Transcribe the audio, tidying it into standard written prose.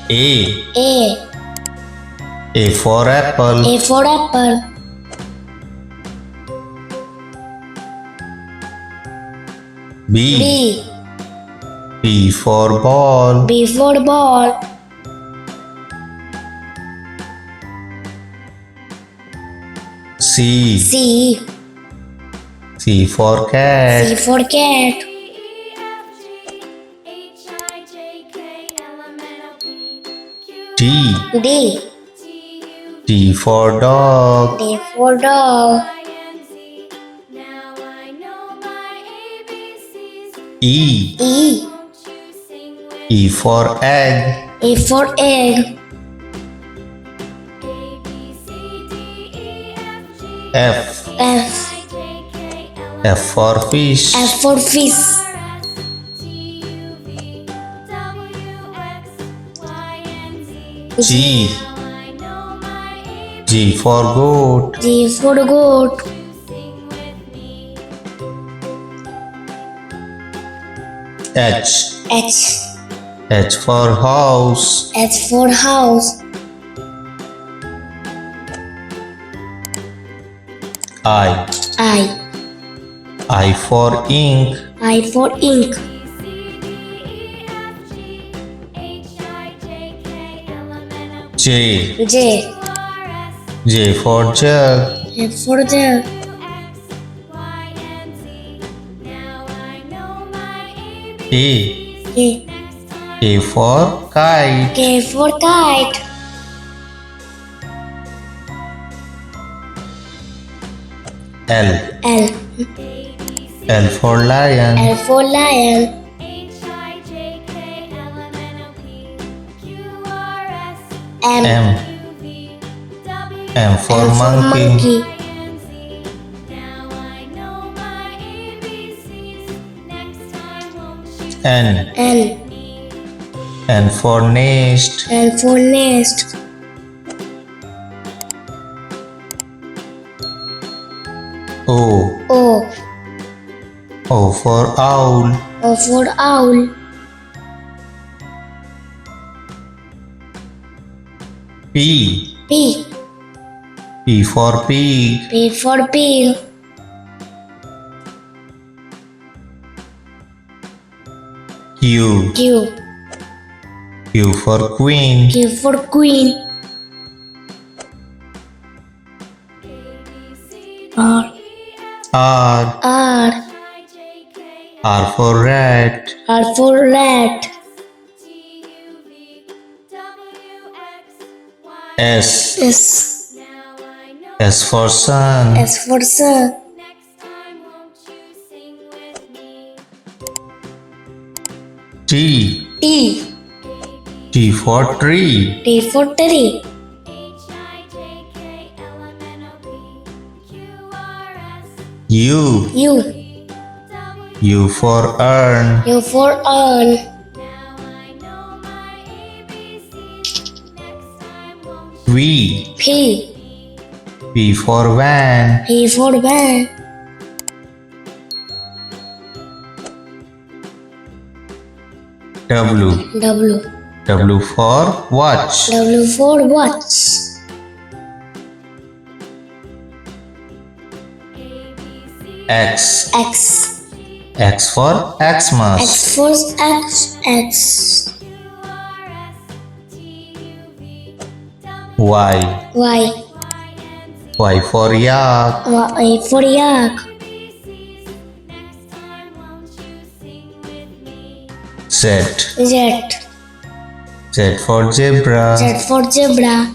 A. A. A for apple. A for apple. B. B. B for ball. B for ball. C. C. C for cat. C for cat. D. D. D for dog. D for dog. E. E. E for egg. E for egg. F. F. F for fish. F for fish. G. G for goat. G for goat. H. H. H for house. H for house. I. I. I for ink. I for ink. J. J. J for jug. J for jug. A. A. A for kite. K for kite. L. L. L for lion. L for lion. M. M. M for M monkey. N. N. N for nest. N for nest. O. O. O for owl. O for owl. P. P. P for pig. P for pig. Q. Q. Q for queen. Q for queen. R. R. R. R for rat. R for rat. S. S. S for sun. S for sun. T. T. T for tree. T for tree. U. U. U for urn. U for urn. V. P. V for van. P for van. W. W. W for watch. W for watch. X. X. X for Xmas. X for X. X. Y. Y. Y for yak. Y for yak. Z. Z. Z for zebra. Z for zebra.